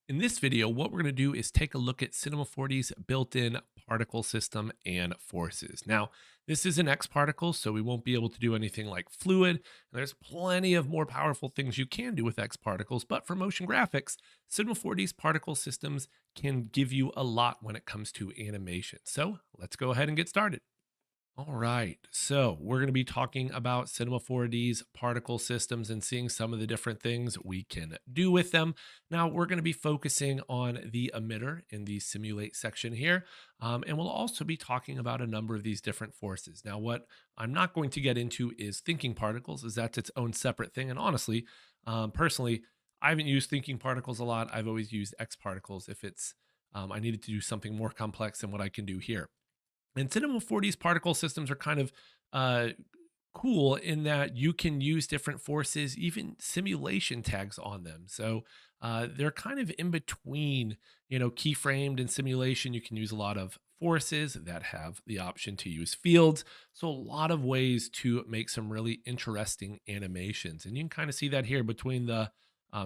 In this video, what we're going to do is take a look at Cinema 40's built-in particle system and forces. Now, this is an X particle, so we won't be able to do anything like fluid. And there's plenty of more powerful things you can do with X particles, but for motion graphics, Cinema 40's particle systems can give you a lot when it comes to animation. So let's go ahead and get started. All right. So we're going to be talking about Cinema 4D's particle systems and seeing some of the different things we can do with them. Now, we're going to be focusing on the emitter in the simulate section here. And we'll also be talking about a number of these different forces. Now, what I'm not going to get into is thinking particles, as that's its own separate thing. And honestly, personally, I haven't used thinking particles a lot. I've always used X particles if I needed to do something more complex than what I can do here. And Cinema 4D's particle systems are kind of uh, cool in that you can use different forces, even simulation tags on them. So they're kind of in between, keyframed and simulation. You can use a lot of forces that have the option to use fields. So a lot of ways to make some really interesting animations. And you can kind of see that here between the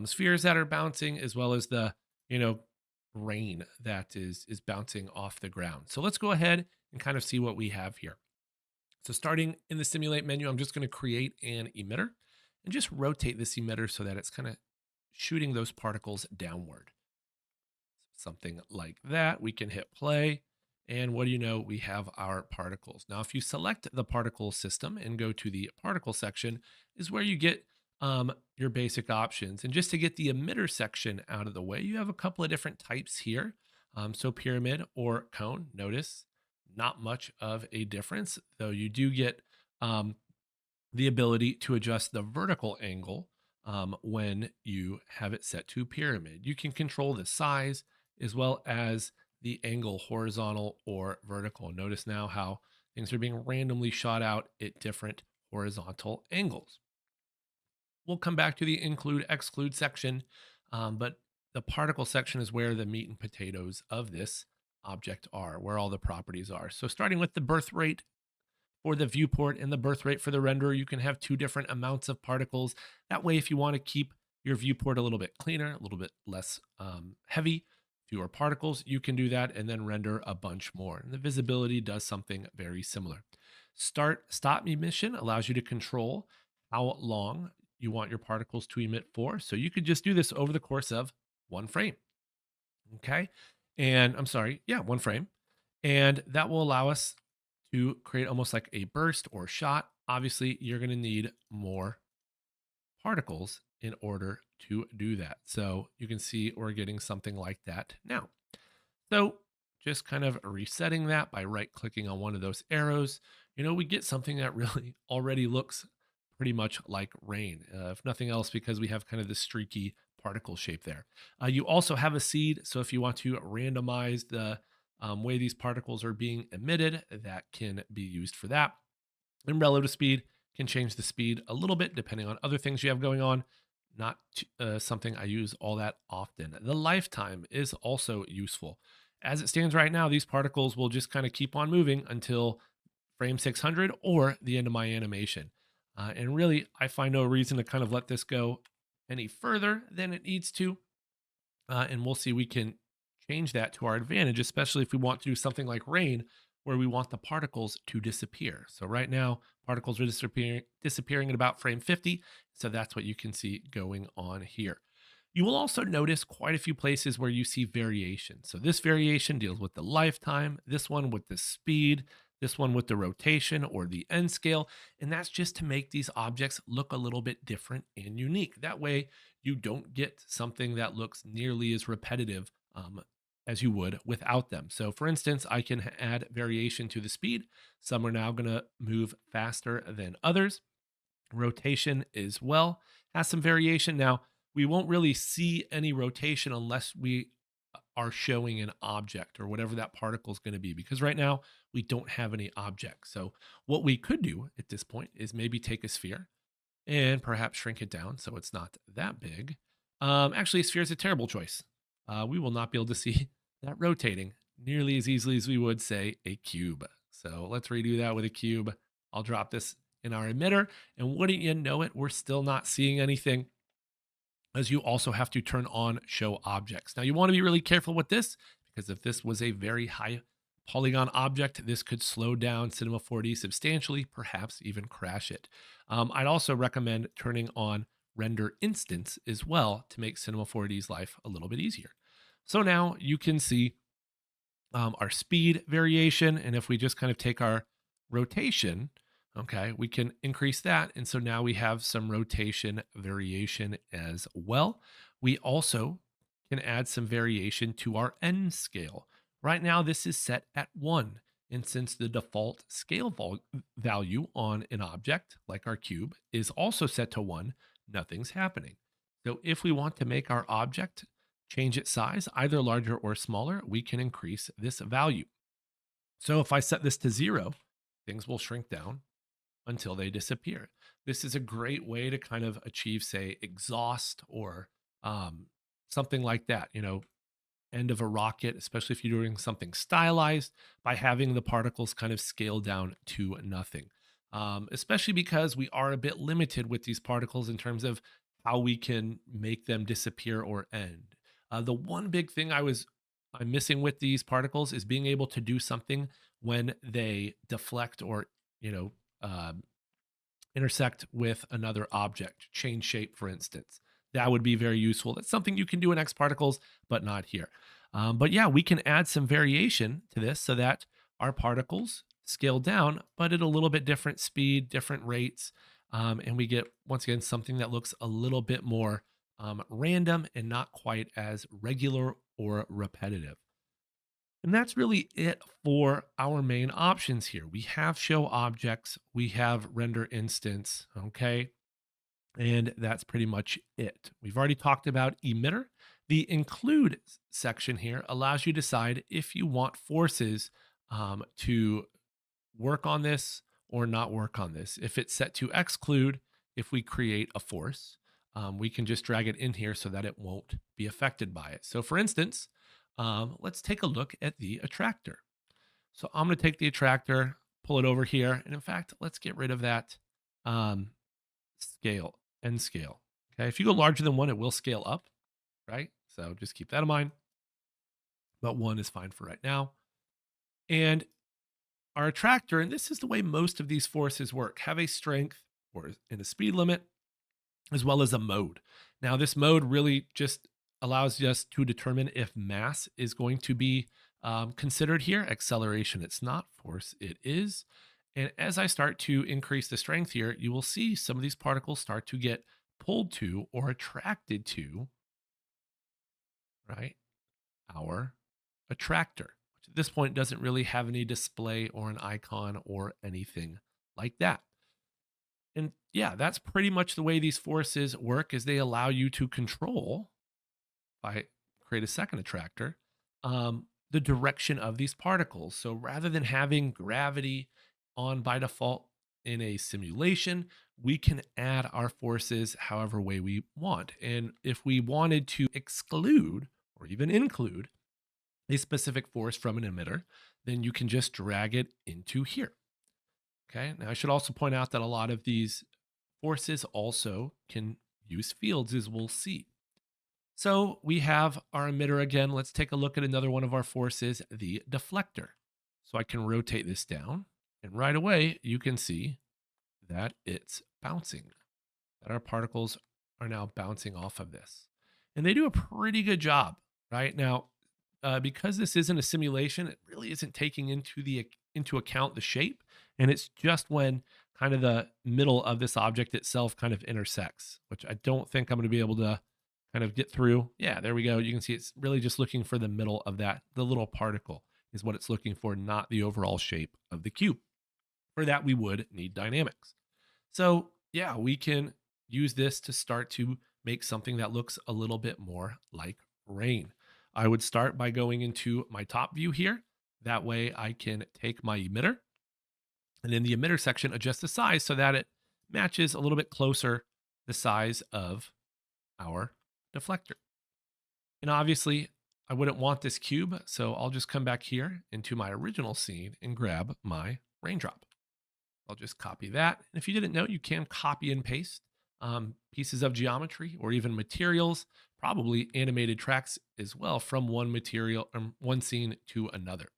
spheres that are bouncing as well as the, you know, rain that is bouncing off the ground. So let's go ahead and kind of see what we have here. So starting in the simulate menu, I'm just going to create an emitter and just rotate this emitter so that it's kind of shooting those particles downward. Something like that. We can hit play. And what do you know? We have our particles. Now, if you select the particle system and go to the particle section, is where you get your basic options. And just to get the emitter section out of the way, you have a couple of different types here. So pyramid or cone, notice not much of a difference, though you do get the ability to adjust the vertical angle when you have it set to pyramid. You can control the size as well as the angle, horizontal or vertical. Notice now how things are being randomly shot out at different horizontal angles. We'll come back to the include exclude section, but the particle section is where the meat and potatoes of this object are, where all the properties are. So starting with the birth rate for the viewport and the birth rate for the renderer, you can have two different amounts of particles. That way, if you want to keep your viewport a little bit cleaner, a little bit less heavy, fewer particles, you can do that and then render a bunch more. And the visibility does something very similar. Start stop emission allows you to control how long you want your particles to emit for. So you could just do this over the course of one frame. Okay. And I'm sorry, yeah, one frame. And that will allow us to create almost like a burst or shot. Obviously, you're going to need more particles in order to do that. So you can see we're getting something like that now. So just kind of resetting that by right clicking on one of those arrows, we get something that really already looks pretty much like rain. If nothing else, because we have kind of this streaky particle shape there. You also have a seed. So if you want to randomize the way these particles are being emitted, that can be used for that. And relative speed can change the speed a little bit depending on other things you have going on. Not something I use all that often. The lifetime is also useful. As it stands right now, these particles will just kind of keep on moving until frame 600 or the end of my animation. And really, I find no reason to kind of let this go any further than it needs to. And we'll see we can change that to our advantage, especially if we want to do something like rain, where we want the particles to disappear. So right now, particles are disappearing at about frame 50. So that's what you can see going on here. You will also notice quite a few places where you see variation. So this variation deals with the lifetime, this one with the speed, this one with the rotation or the end scale. And that's just to make these objects look a little bit different and unique. That way, you don't get something that looks nearly as repetitive as you would without them. So for instance, I can add variation to the speed. Some are now going to move faster than others. Rotation as well has some variation. Now, we won't really see any rotation unless we are showing an object or whatever that particle is going to be, because right now we don't have any object. So what we could do at this point is maybe take a sphere and perhaps shrink it down so it's not that big. Actually, a sphere is a terrible choice. We will not be able to see that rotating nearly as easily as we would, say, a cube. So let's redo that with a cube. I'll drop this in our emitter, and wouldn't you know it, we're still not seeing anything. as you also have to turn on show objects. Now you want to be really careful with this because if this was a very high polygon object, this could slow down Cinema 4D substantially, perhaps even crash it. I'd also recommend turning on render instance as well to make Cinema 4D's life a little bit easier. So now you can see our speed variation. And if we just kind of take our rotation, okay, we can increase that. And so now we have some rotation variation as well. We also can add some variation to our N scale. Right now, this is set at 1. And since the default scale value on an object, like our cube, is also set to 1, nothing's happening. So if we want to make our object change its size, either larger or smaller, we can increase this value. So if I set this to 0, things will shrink down until they disappear. This is a great way to kind of achieve, say, exhaust or something like that, end of a rocket, especially if you're doing something stylized, by having the particles kind of scale down to nothing. Especially because we are a bit limited with these particles in terms of how we can make them disappear or end. The one big thing I'm missing with these particles is being able to do something when they deflect or you know uh, intersect with another object, change shape, for instance. That would be very useful. That's something you can do in X particles, but not here. But yeah, we can add some variation to this so that our particles scale down, but at a little bit different speed, different rates. And we get, once again, something that looks a little bit more random and not quite as regular or repetitive. And that's really it for our main options here. We have show objects, we have render instance, okay? And that's pretty much it. We've already talked about emitter. The include section here allows you to decide if you want forces to work on this or not work on this. If it's set to exclude, if we create a force, we can just drag it in here so that it won't be affected by it. So for instance, let's take a look at the attractor. So I'm going to take the attractor, pull it over here. And in fact, let's get rid of that scale, end scale. Okay. If you go larger than 1, it will scale up, right? So just keep that in mind. But 1 is fine for right now. And our attractor, and this is the way most of these forces work, have a strength or in a speed limit, as well as a mode. Now, this mode really just allows us to determine if mass is going to be considered here. Acceleration, it's not. Force, it is. And as I start to increase the strength here, you will see some of these particles start to get pulled to or attracted to, right, our attractor, which at this point doesn't really have any display or an icon or anything like that. And yeah, that's pretty much the way these forces work is they allow you to control, if I create a second attractor, the direction of these particles. So rather than having gravity on by default in a simulation, we can add our forces however way we want. And if we wanted to exclude or even include a specific force from an emitter, then you can just drag it into here. Okay. Now I should also point out that a lot of these forces also can use fields, as we'll see. So we have our emitter again. Let's take a look at another one of our forces, the deflector. So I can rotate this down, and right away you can see that it's bouncing, that our particles are now bouncing off of this. And they do a pretty good job, right? Now, because this isn't a simulation, it really isn't taking into account the shape, and it's just when kind of the middle of this object itself kind of intersects, which I don't think I'm going to be able to kind of get through. Yeah, there we go. You can see it's really just looking for the middle of that. The little particle is what it's looking for, not the overall shape of the cube. For that, we would need dynamics. So yeah, we can use this to start to make something that looks a little bit more like rain. I would start by going into my top view here. That way I can take my emitter and in the emitter section, adjust the size so that it matches a little bit closer the size of our deflector. And obviously I wouldn't want this cube, so I'll just come back here into my original scene and grab my raindrop. I'll just copy that. And if you didn't know, you can copy and paste pieces of geometry or even materials, probably animated tracks as well from one material, one scene to another.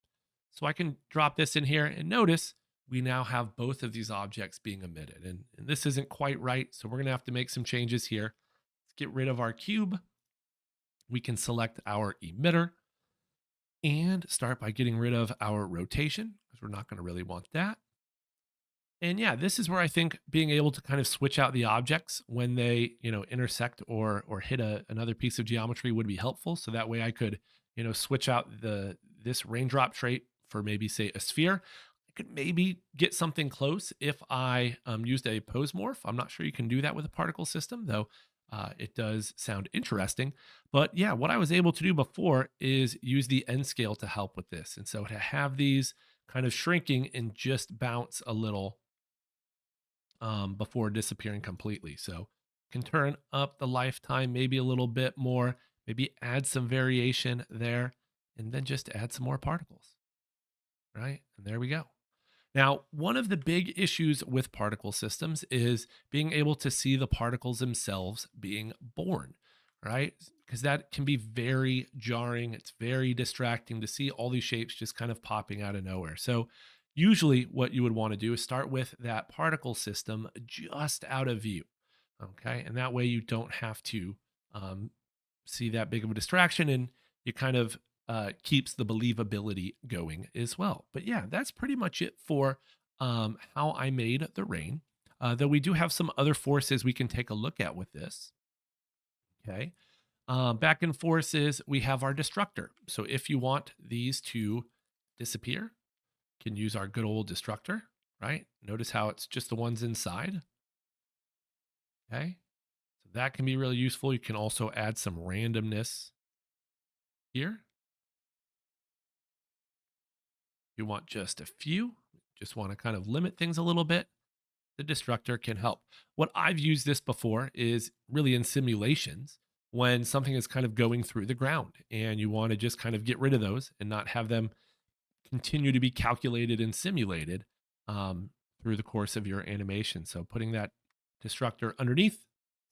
So I can drop this in here and notice we now have both of these objects being emitted. And this isn't quite right. So we're going to have to make some changes here. Let's get rid of our cube. We can select our emitter and start by getting rid of our rotation because we're not going to really want that. And yeah, this is where I think being able to kind of switch out the objects when they, intersect or hit another piece of geometry would be helpful. So that way I could, switch out this raindrop trait for maybe say a sphere. I could maybe get something close if I used a pose morph. I'm not sure you can do that with a particle system, though. It does sound interesting. But yeah, what I was able to do before is use the N scale to help with this. And so to have these kind of shrinking and just bounce a little before disappearing completely. So can turn up the lifetime maybe a little bit more, maybe add some variation there, and then just add some more particles, right? And there we go. Now, one of the big issues with particle systems is being able to see the particles themselves being born, right? Because that can be very jarring. It's very distracting to see all these shapes just kind of popping out of nowhere. So, usually, what you would want to do is start with that particle system just out of view, okay? And that way you don't have to um, see that big of a distraction and it kind of keeps the believability going as well. But yeah, that's pretty much it for how I made the rain. Though we do have some other forces we can take a look at with this. Okay. Back in forces, we have our destructor. So if you want these to disappear, can use our good old destructor, right? Notice how it's just the ones inside. Okay. So that can be really useful. You can also add some randomness here. You want just a few, just want to kind of limit things a little bit, the destructor can help. What I've used this before is really in simulations when something is kind of going through the ground and you want to just kind of get rid of those and not have them continue to be calculated and simulated through the course of your animation. So putting that destructor underneath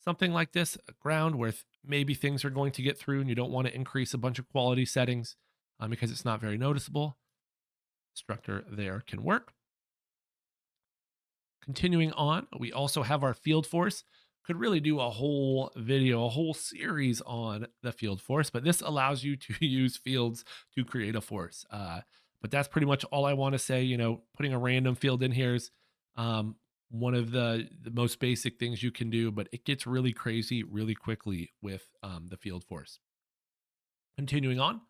something like this, a ground where maybe things are going to get through and you don't want to increase a bunch of quality settings because it's not very noticeable. Destructor there can work. Continuing on, we also have our field force. Could really do a whole video, a whole series on the field force, but this allows you to use fields to create a force. But that's pretty much all I want to say. Putting a random field in here is one of the most basic things you can do, but it gets really crazy really quickly with the field force. Continuing on,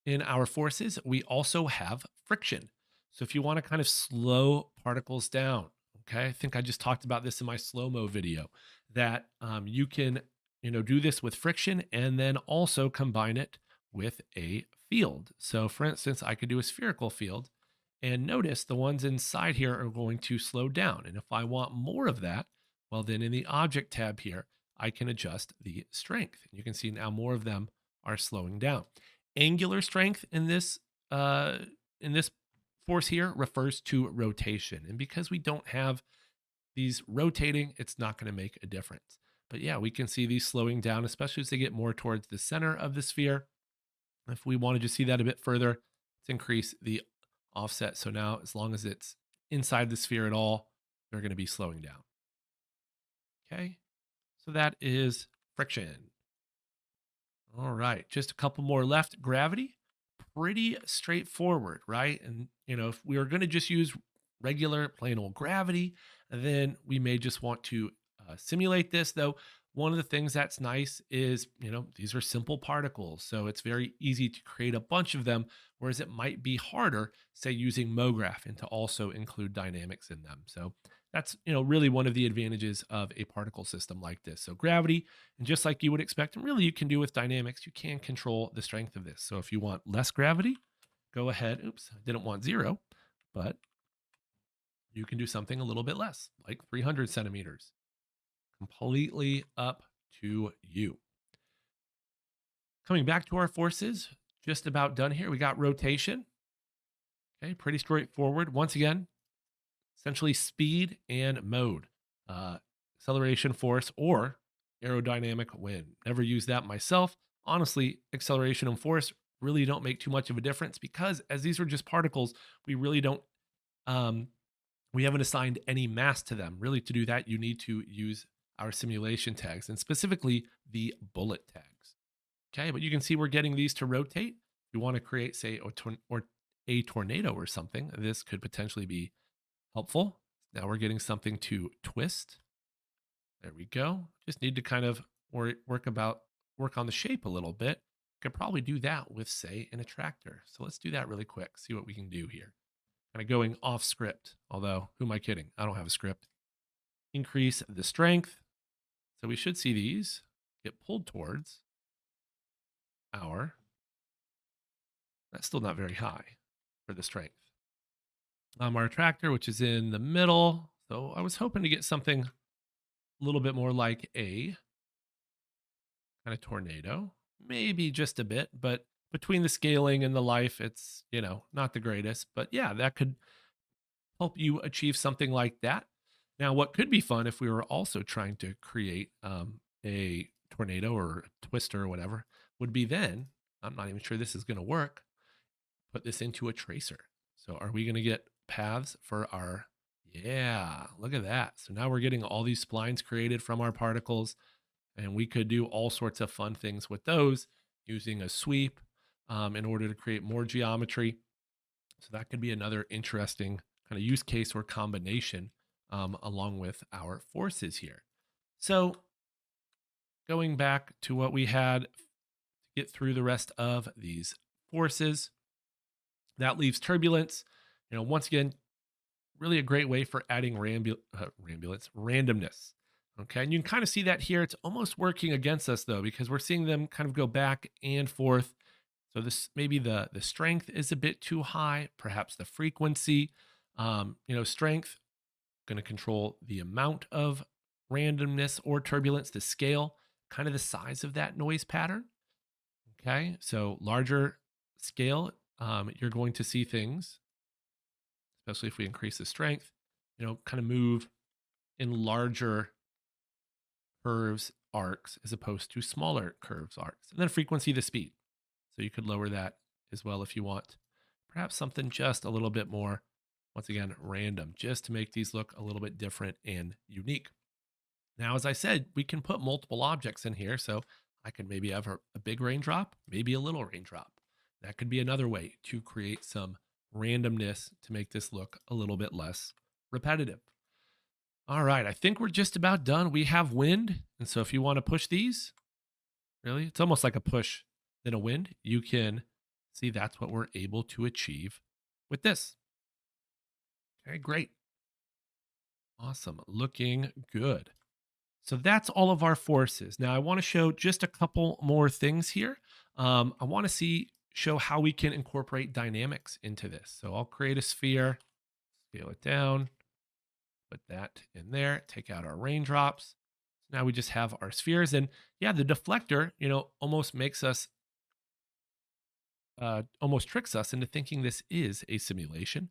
in our forces, we also have friction. So if you want to kind of slow particles down, okay, I think I just talked about this in my slow-mo video, that you can, do this with friction and then also combine it with a field. So for instance, I could do a spherical field and notice the ones inside here are going to slow down. And if I want more of that, well, then in the object tab here, I can adjust the strength. You can see now more of them are slowing down. Angular strength in this force here refers to rotation. And because we don't have these rotating, it's not going to make a difference. But yeah, we can see these slowing down, especially as they get more towards the center of the sphere. If we wanted to see that a bit further, let's increase the offset. So now, as long as it's inside the sphere at all, they're going to be slowing down. Okay, so that is friction. All right, just a couple more left. Gravity, pretty straightforward, right? And, if we are going to just use regular plain old gravity, then we may just want to simulate this. Though, one of the things that's nice is, these are simple particles. So it's very easy to create a bunch of them, whereas it might be harder, say, using MoGraph and to also include dynamics in them. So that's, really one of the advantages of a particle system like this. So gravity, and just like you would expect, and really you can do with dynamics, you can control the strength of this. So if you want less gravity, go ahead. Oops, I didn't want 0, but you can do something a little bit less, like 300 centimeters. Completely up to you. Coming back to our forces, just about done here. We got rotation. Okay, pretty straightforward. Once again, essentially speed and mode. acceleration force, or aerodynamic wind. Never used that myself. Honestly, acceleration and force really don't make too much of a difference because as these are just particles, we really don't um, we haven't assigned any mass to them. Really, to do that, you need to use our simulation tags and specifically the bullet tags. Okay, but you can see we're getting these to rotate. If you want to create, say, or a tornado or something, this could potentially be helpful. Now we're getting something to twist. There we go. Just need to kind of work on the shape a little bit. Could probably do that with, say, an attractor. So let's do that really quick. See what we can do here. Kind of going off script. Although, who am I kidding? I don't have a script. Increase the strength. So we should see these get pulled towards our. That's still not very high for the strength. Our attractor, which is in the middle. So I was hoping to get something a little bit more like a kind of tornado, maybe just a bit, but between the scaling and the life, it's, not the greatest. But yeah, that could help you achieve something like that. Now, what could be fun if we were also trying to create a tornado or a twister or whatever would be then, I'm not even sure this is going to work, put this into a tracer. So are we going to get paths for our, yeah, look at that. So now we're getting all these splines created from our particles, and we could do all sorts of fun things with those using a sweep in order to create more geometry. So that could be another interesting kind of use case or combination along with our forces here. So going back to what we had to get through the rest of these forces, that leaves turbulence. Once again, really a great way for adding randomness. Okay, and you can kind of see that here. It's almost working against us though, because we're seeing them kind of go back and forth. So this maybe the strength is a bit too high, perhaps the frequency. Strength going to control the amount of randomness or turbulence, the scale, kind of the size of that noise pattern. Okay, so larger scale, you're going to see things, especially if we increase the strength, kind of move in larger curves, arcs, as opposed to smaller curves, arcs. And then frequency, the speed. So you could lower that as well if you want. Perhaps something just a little bit more, once again, random, just to make these look a little bit different and unique. Now, as I said, we can put multiple objects in here. So I could maybe have a big raindrop, maybe a little raindrop. That could be another way to create some randomness to make this look a little bit less repetitive. All right, I think we're just about done. We have wind. And so if you want to push these, really, it's almost like a push than a wind. You can see that's what we're able to achieve with this. Okay, great. Awesome. Looking good. So that's all of our forces. Now I want to show just a couple more things here. I want to show how we can incorporate dynamics into this. So I'll create a sphere, scale it down, put that in there, take out our raindrops. Now we just have our spheres. And yeah, the deflector, almost makes us, almost tricks us into thinking this is a simulation.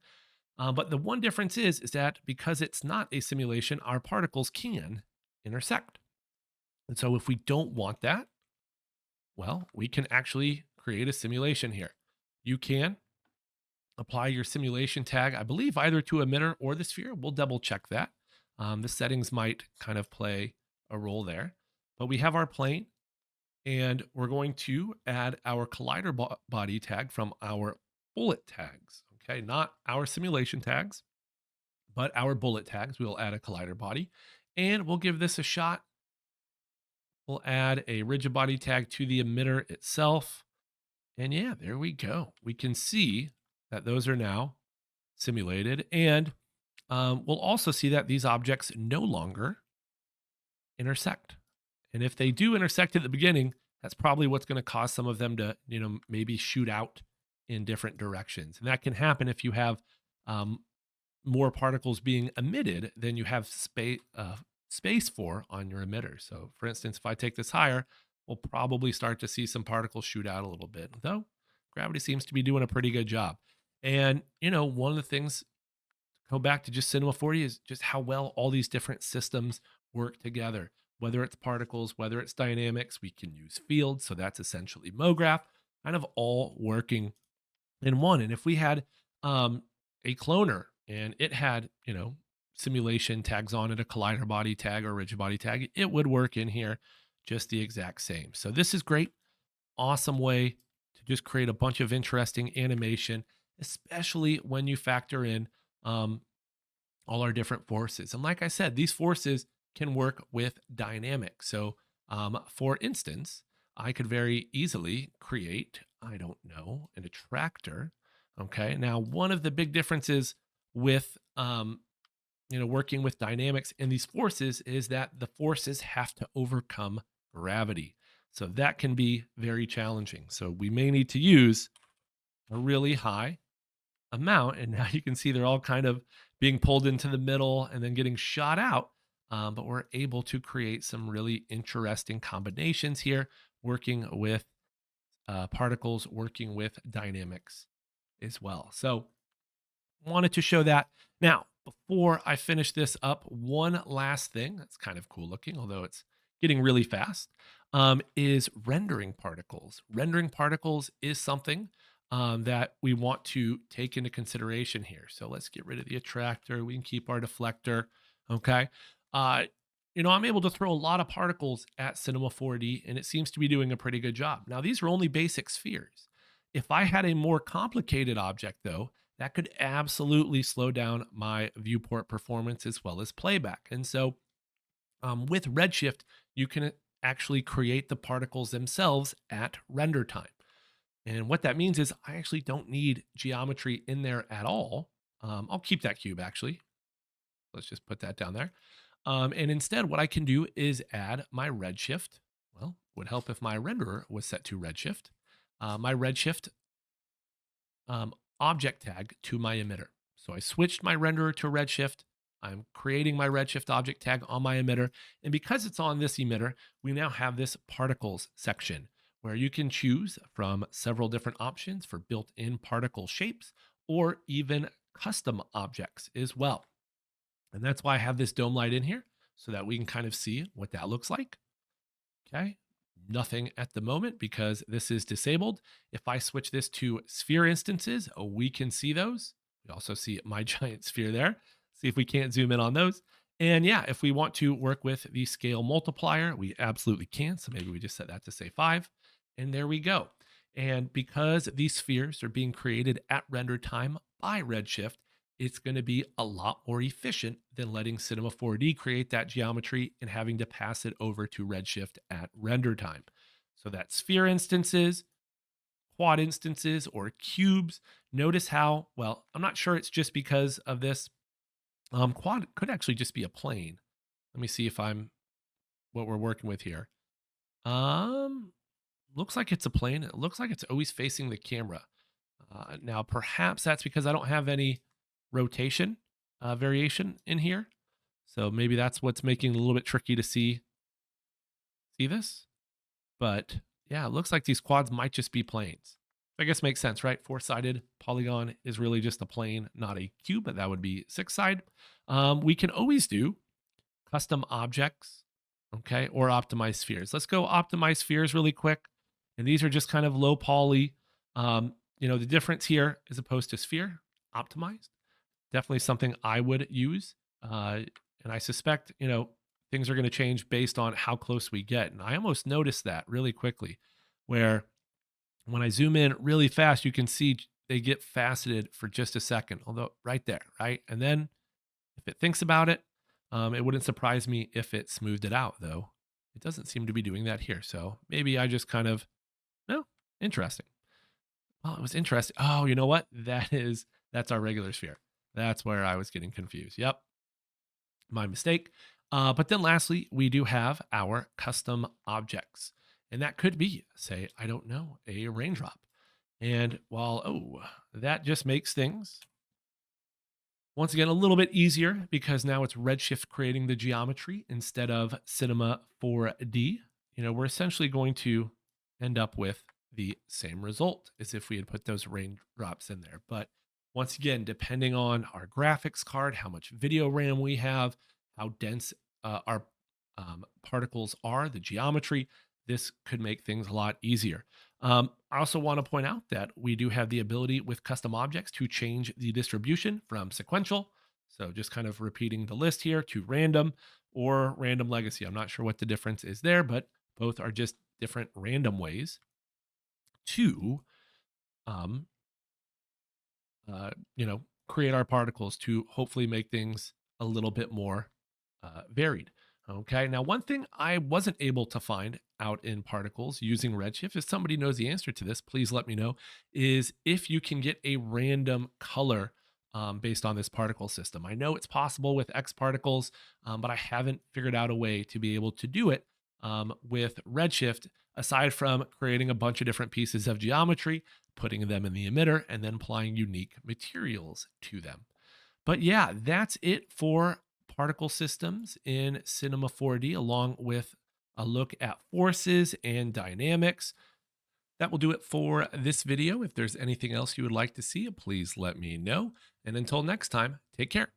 But the one difference is that because it's not a simulation, our particles can intersect. And so if we don't want that, well, we can actually create a simulation here. You can apply your simulation tag, I believe, either to emitter or the sphere. We'll double check that. The settings might kind of play a role there. But we have our plane, and we're going to add our collider body tag from our bullet tags. Okay, not our simulation tags, but our bullet tags. We'll add a collider body, and we'll give this a shot. We'll add a rigid body tag to the emitter itself. And yeah, there we go. We can see that those are now simulated. And we'll also see that these objects no longer intersect. And if they do intersect at the beginning, that's probably what's going to cause some of them to, maybe shoot out in different directions. And that can happen if you have more particles being emitted than you have space for on your emitter. So for instance, if I take this higher, we'll probably start to see some particles shoot out a little bit, though gravity seems to be doing a pretty good job. And, one of the things, go back to just Cinema 40, is just how well all these different systems work together. Whether it's particles, whether it's dynamics, we can use fields. So that's essentially MoGraph, kind of all working in one. And if we had um, a cloner and it had, simulation tags on it, a collider body tag or rigid body tag, it would work in here just the exact same. So this is great. Awesome way to just create a bunch of interesting animation, especially when you factor in um, all our different forces. And like I said, these forces can work with dynamics. So, for instance, I could very easily create, I don't know, an attractor. Okay. Now, one of the big differences with, working with dynamics and these forces is that the forces have to overcome gravity. So that can be very challenging. So we may need to use a really high amount. And now you can see they're all kind of being pulled into the middle and then getting shot out. But we're able to create some really interesting combinations here, working with particles, working with dynamics as well. So wanted to show that. Now, before I finish this up, one last thing that's kind of cool looking, although it's getting really fast, is rendering particles. Rendering particles is something that we want to take into consideration here. So let's get rid of the attractor. We can keep our deflector. Okay. Uh, I'm able to throw a lot of particles at Cinema 4D, and it seems to be doing a pretty good job. Now, these are only basic spheres. If I had a more complicated object, though, that could absolutely slow down my viewport performance as well as playback. And so with Redshift, you can actually create the particles themselves at render time. And what that means is I actually don't need geometry in there at all. I'll keep that cube actually. Let's just put that down there. And instead, what I can do is add my Redshift. Well, would help if my renderer was set to Redshift. My Redshift um, object tag to my emitter. So I switched my renderer to Redshift. I'm creating my Redshift object tag on my emitter. And because it's on this emitter, we now have this particles section where you can choose from several different options for built-in particle shapes or even custom objects as well. And that's why I have this dome light in here so that we can kind of see what that looks like. Okay, nothing at the moment because this is disabled. If I switch this to sphere instances, we can see those. We also see my giant sphere there. See if we can't zoom in on those. And yeah, if we want to work with the scale multiplier, we absolutely can. So maybe we just set that to say 5. And there we go. And because these spheres are being created at render time by Redshift, it's going to be a lot more efficient than letting Cinema 4D create that geometry and having to pass it over to Redshift at render time. So that sphere instances, quad instances, or cubes. Notice how, well, I'm not sure it's just because of this. Quad could actually just be a plane. Let me see if I'm what we're working with here. Um, Looks like it's a plane. It looks like it's always facing the camera. Now, perhaps that's because I don't have any rotation variation in here. So maybe that's what's making it a little bit tricky to see this. But yeah, it looks like these quads might just be planes. I guess makes sense, right? Four-sided polygon is really just a plane, not a cube, but that would be six-side. We can always do custom objects, okay, or optimize spheres. Let's go optimize spheres really quick. And these are just kind of low poly. The difference here as opposed to sphere optimized, definitely something I would use. And I suspect, things are going to change based on how close we get. And I almost noticed that really quickly, where when I zoom in really fast, you can see they get faceted for just a second, although right there, right? And then if it thinks about it, it wouldn't surprise me if it smoothed it out, though. It doesn't seem to be doing that here. So maybe I just kind of, no, interesting. Well, it was interesting. Oh, you know what? That's our regular sphere. That's where I was getting confused. Yep, my mistake. But then lastly, we do have our custom objects. And that could be, say, I don't know, a raindrop. And that just makes things, once again, a little bit easier because now it's Redshift creating the geometry instead of Cinema 4D. We're essentially going to end up with the same result as if we had put those raindrops in there. But once again, depending on our graphics card, how much video RAM we have, how dense our particles are, the geometry. This could make things a lot easier. I also want to point out that we do have the ability with custom objects to change the distribution from sequential. So just kind of repeating the list here to random or random legacy. I'm not sure what the difference is there, but both are just different random ways to um, create our particles to hopefully make things a little bit more varied. Okay. Now, one thing I wasn't able to find out in particles using Redshift, if somebody knows the answer to this, please let me know, is if you can get a random color based on this particle system. I know it's possible with X particles, but I haven't figured out a way to be able to do it with Redshift, aside from creating a bunch of different pieces of geometry, putting them in the emitter, and then applying unique materials to them. But yeah, that's it for particle systems in Cinema 4D, along with a look at forces and dynamics. That will do it for this video. If there's anything else you would like to see, please let me know. And until next time, take care.